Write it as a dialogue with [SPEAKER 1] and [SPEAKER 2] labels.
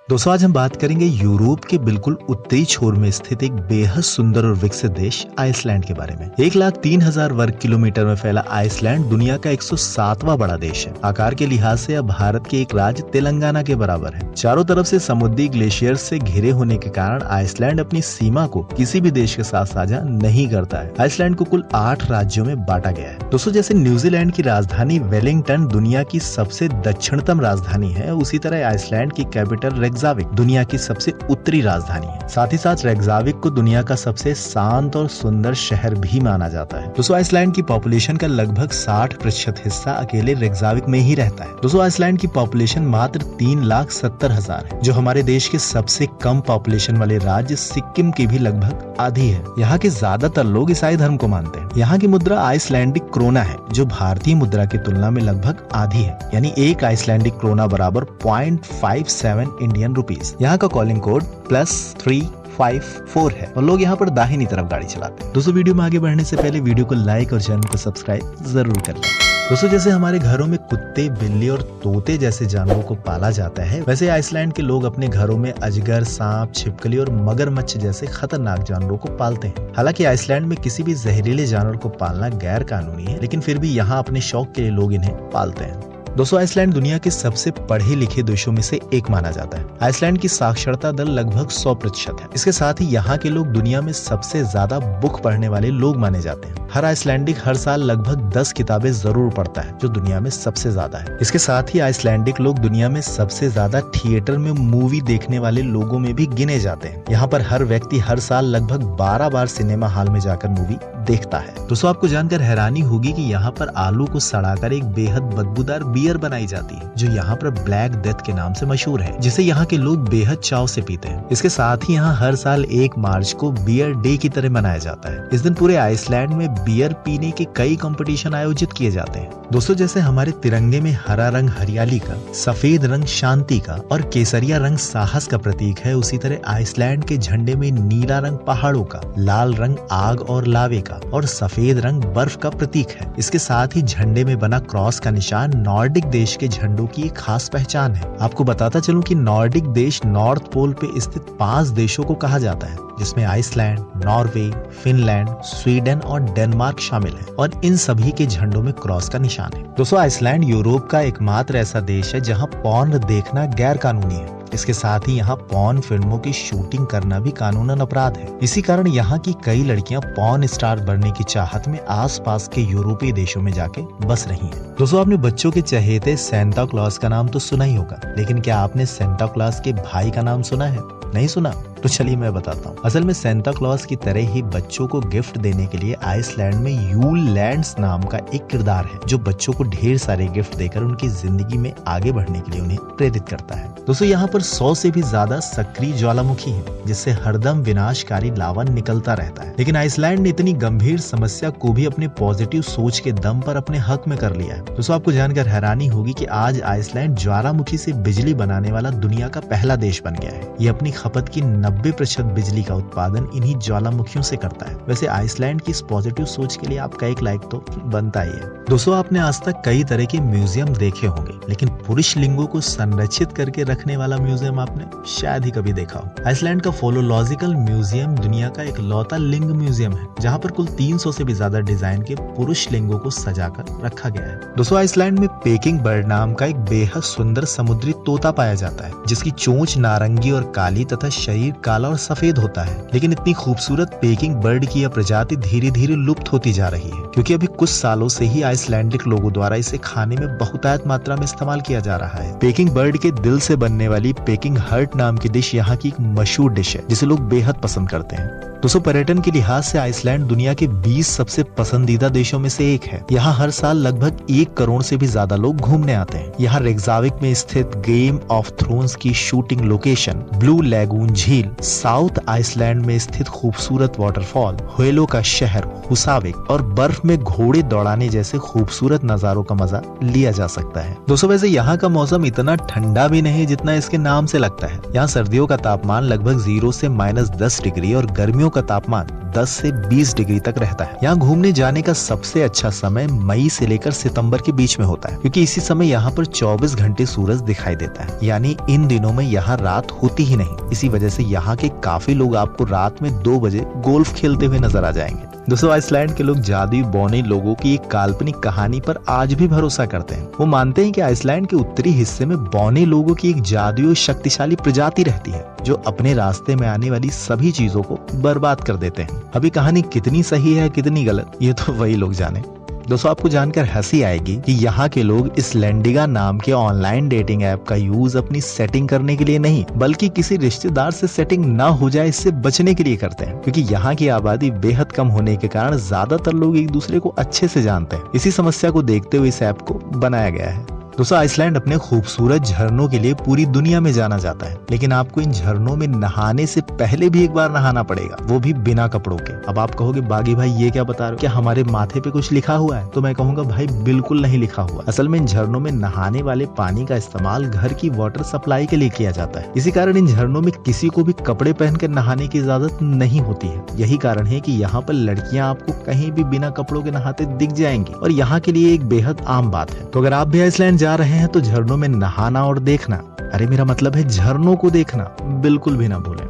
[SPEAKER 1] दोस्तों आज हम बात करेंगे यूरोप के बिल्कुल उत्तरी छोर में स्थित एक बेहद सुंदर और विकसित देश आइसलैंड के बारे में। 1,03,000 वर्ग किलोमीटर में फैला आइसलैंड दुनिया का 107वां बड़ा देश है। आकार के लिहाज से अब भारत के एक राज्य तेलंगाना के बराबर है। चारों तरफ से समुद्री ग्लेशियर से घिरे होने के कारण आइसलैंड अपनी सीमा को किसी भी देश के साथ साझा नहीं करता है। आइसलैंड को कुल 8 राज्यों में बांटा गया है। दोस्तों जैसे न्यूजीलैंड की राजधानी वेलिंगटन दुनिया की सबसे दक्षिणतम राजधानी है, उसी तरह आइसलैंड की कैपिटल रेकजाविक दुनिया की सबसे उत्तरी राजधानी है। साथ ही साथ रेकजाविक को दुनिया का सबसे शांत और सुंदर शहर भी माना जाता है। दोस्तों आइसलैंड की पॉपुलेशन का लगभग 60% हिस्सा अकेले रेकजाविक में ही रहता है। दोस्तों आइसलैंड की पॉपुलेशन मात्र 3,70,000 है, जो हमारे देश के सबसे कम पॉपुलेशन वाले राज्य सिक्किम की भी लगभग आधी है। यहाँ के ज्यादातर लोग ईसाई धर्म को मानते हैं। यहाँ की मुद्रा आइसलैंडिक क्रोना है, जो भारतीय मुद्रा की तुलना में लगभग आधी है, यानी एक आइसलैंडिक क्रोना बराबर 0.57 इंडियन रुपीज। यहाँ का कॉलिंग कोड +354 है और लोग यहाँ पर दाहिनी तरफ गाड़ी चलाते हैं। दोस्तों वीडियो में आगे बढ़ने से पहले वीडियो को लाइक और चैनल को सब्सक्राइब जरूर कर लें। दोस्तों जैसे हमारे घरों में कुत्ते, बिल्ली और तोते जैसे जानवरों को पाला जाता है, वैसे आइसलैंड के लोग अपने घरों में अजगर, सांप, छिपकली और मगरमच्छ जैसे खतरनाक जानवरों को पालते हैं। हालांकि आइसलैंड में किसी भी जहरीले जानवर को पालना गैर कानूनी है, लेकिन फिर भी यहाँ अपने शौक के लिए लोग इन्हें पालते हैं। दोस्तों आइसलैंड दुनिया के सबसे पढ़े लिखे देशों में से एक माना जाता है। आइसलैंड की साक्षरता दर लगभग 100% है। इसके साथ ही यहाँ के लोग दुनिया में सबसे ज्यादा बुक पढ़ने वाले लोग माने जाते हैं। हर आइसलैंडिक हर साल लगभग 10 किताबें जरूर पढ़ता है, जो दुनिया में सबसे ज्यादा है। इसके साथ ही आइसलैंडिक लोग दुनिया में सबसे ज्यादा थिएटर में मूवी देखने वाले लोगों में भी गिने जाते हैं। यहाँ पर हर व्यक्ति हर साल लगभग 12 बार सिनेमा हॉल में जाकर मूवी देखता है। दोस्तों आपको जानकर हैरानी होगी कि यहाँ पर आलू को सड़ाकर एक बेहद बदबूदार बियर बनाई जाती है, जो यहाँ पर ब्लैक डेथ के नाम से मशहूर है, जिसे यहाँ के लोग बेहद चाव से पीते हैं। इसके साथ ही यहाँ हर साल 1 मार्च को बियर डे की तरह मनाया जाता है। इस दिन पूरे आइसलैंड में बियर पीने के कई कंपटीशन आयोजित किए जाते हैं। दोस्तों जैसे हमारे तिरंगे में हरा रंग हरियाली का, सफेद रंग शांति का और केसरिया रंग साहस का प्रतीक है, उसी तरह आइसलैंड के झंडे में नीला रंग पहाड़ों का, लाल रंग आग और लावे का और सफेद रंग बर्फ का प्रतीक है। इसके साथ ही झंडे में बना क्रॉस का निशान नॉर्डिक देश के झंडों की एक खास पहचान है। आपको बताता चलूं कि नॉर्डिक देश नॉर्थ पोल पे स्थित 5 देशों को कहा जाता है, जिसमें आइसलैंड, नॉर्वे, फिनलैंड, स्वीडन और डेनमार्क शामिल है और इन सभी के झंडों में क्रॉस का निशान है। दोस्तों आइसलैंड यूरोप का एकमात्र ऐसा देश है जहां पॉर्न देखना गैर कानूनी है। इसके साथ ही यहाँ पॉर्न फिल्मों की शूटिंग करना भी कानूनन अपराध है। इसी कारण यहाँ की कई लड़कियां पॉर्न स्टार बनने की चाहत में आसपास के यूरोपीय देशों में जाके बस रही हैं। दोस्तों आपने बच्चों के चहेते सेंटा क्लॉज का नाम तो सुना ही होगा, लेकिन क्या आपने सेंटा क्लॉज के भाई का नाम सुना है? नहीं सुना? तो चलिए मैं बताता हूँ। असल में सेंटा क्लॉज की तरह ही बच्चों को गिफ्ट देने के लिए आइसलैंड में यूल लैंड्स नाम का एक किरदार है, जो बच्चों को ढेर सारे गिफ्ट देकर उनकी जिंदगी में आगे बढ़ने के लिए उन्हें प्रेरित करता है। दोस्तों यहाँ पर 100 से भी ज्यादा सक्रिय ज्वालामुखी है, जिससे हरदम विनाशकारी लावा निकलता रहता है। लेकिन आइसलैंड ने इतनी गंभीर समस्या को भी अपने पॉजिटिव सोच के दम पर अपने हक में कर लिया है। दोस्तों आपको जानकर हैरानी होगी कि आज आइसलैंड ज्वालामुखी से बिजली बनाने वाला दुनिया का पहला देश बन गया है। ये अपनी खपत की 90% बिजली का उत्पादन इन्हीं ज्वालामुखियों से करता है। वैसे आइसलैंड की इस पॉजिटिव सोच के लिए आपका एक लाइक तो बनता ही है। दोस्तों आपने आज तक कई तरह के म्यूजियम देखे होंगे, लेकिन पुरुष लिंगों को संरक्षित करके रखने वाला म्यूजियम आपने शायद ही कभी देखा हो। आइसलैंड का फोलोलॉजिकल म्यूजियम दुनिया का इकलौता लिंग म्यूजियम है, जहाँ पर कुल 300 से भी ज्यादा डिजाइन के पुरुष लिंगों को सजाकर रखा गया है। दोस्तों आइसलैंड में पेकिंग बर्ड नाम का एक बेहद सुंदर समुद्री तोता पाया जाता है, जिसकी चोंच नारंगी और काली तथा शरीर काला और सफेद होता है। लेकिन इतनी खूबसूरत पेकिंग बर्ड की यह प्रजाति धीरे धीरे लुप्त होती जा रही है, क्योंकि अभी कुछ सालों से ही आइसलैंडिक लोगों द्वारा इसे खाने में बहुतायत मात्रा में इस्तेमाल किया जा रहा है। पेकिंग बर्ड के दिल से बनने वाली पेकिंग हर्ट नाम की डिश यहाँ की एक मशहूर डिश है, जिसे लोग बेहद पसंद करते हैं। दोस्तों पर्यटन के लिहाज से आइसलैंड दुनिया के 20 सबसे पसंदीदा देशों में से एक है। यहाँ हर साल लगभग 1 करोड़ से भी ज्यादा लोग घूमने आते हैं। यहाँ रेकजाविक में स्थित गेम ऑफ थ्रोन्स की शूटिंग लोकेशन, ब्लू लैगून झील, साउथ आइसलैंड में स्थित खूबसूरत वाटरफॉल, व्हेलों का शहर हुसाविक और बर्फ में घोड़े दौड़ाने जैसे खूबसूरत नजारों का मजा लिया जा सकता है। दोस्तों वैसे यहाँ का मौसम इतना ठंडा भी नहीं जितना इसके नाम से लगता है। यहाँ सर्दियों का तापमान लगभग 0 से -10 डिग्री और गर्मियों का तापमान 10 से 20 डिग्री तक रहता है। यहाँ घूमने जाने का सबसे अच्छा समय मई से लेकर सितंबर के बीच में होता है, क्योंकि इसी समय यहाँ पर 24 घंटे सूरज दिखाई देता है। यानी इन दिनों में यहाँ रात होती ही नहीं। इसी वजह से यहाँ के काफी लोग आपको रात में 2 बजे गोल्फ खेलते हुए नजर आ जाएंगे। दोस्तों, आइसलैंड के लोग जादुई बौने लोगों की एक काल्पनिक कहानी पर आज भी भरोसा करते हैं। वो मानते हैं कि आइसलैंड के उत्तरी हिस्से में बौने लोगों की एक जादुई और शक्तिशाली प्रजाति रहती है, जो अपने रास्ते में आने वाली सभी चीजों को बर्बाद कर देते हैं। अभी कहानी कितनी सही है कितनी गलत, ये तो वही लोग जाने। दोस्तों, आपको जानकर हंसी आएगी कि यहाँ के लोग इस लैंडिगा नाम के ऑनलाइन डेटिंग ऐप का यूज अपनी सेटिंग करने के लिए नहीं, बल्कि किसी रिश्तेदार से सेटिंग ना हो जाए इससे बचने के लिए करते हैं। क्योंकि यहाँ की आबादी बेहद कम होने के कारण ज्यादातर लोग एक दूसरे को अच्छे से जानते हैं। इसी समस्या को देखते हुए इस ऐप को बनाया गया है। दोस्तों, आइसलैंड अपने खूबसूरत झरनों के लिए पूरी दुनिया में जाना जाता है, लेकिन आपको इन झरनों में नहाने से पहले भी एक बार नहाना पड़ेगा, वो भी बिना कपड़ों के। अब आप कहोगे बागी भाई ये क्या बता रहे हो, क्या हमारे माथे पे कुछ लिखा हुआ है? तो मैं कहूँगा भाई बिल्कुल नहीं लिखा हुआ। असल में इन झरनों में नहाने वाले पानी का इस्तेमाल घर की वाटर सप्लाई के लिए किया जाता है। इसी कारण इन झरनों में किसी को भी कपड़े पहनकर नहाने की इजाजत नहीं होती है। यही कारण है कि यहाँ पर लड़कियाँ आपको कहीं भी बिना कपड़ों के नहाते दिख जाएंगी, और यहाँ के लिए एक बेहद आम बात है। तो अगर आप भी आइसलैंड जा रहे हैं तो झरनों में नहाना और देखना, अरे मेरा मतलब है झरनों को देखना, बिल्कुल भी ना भूलें।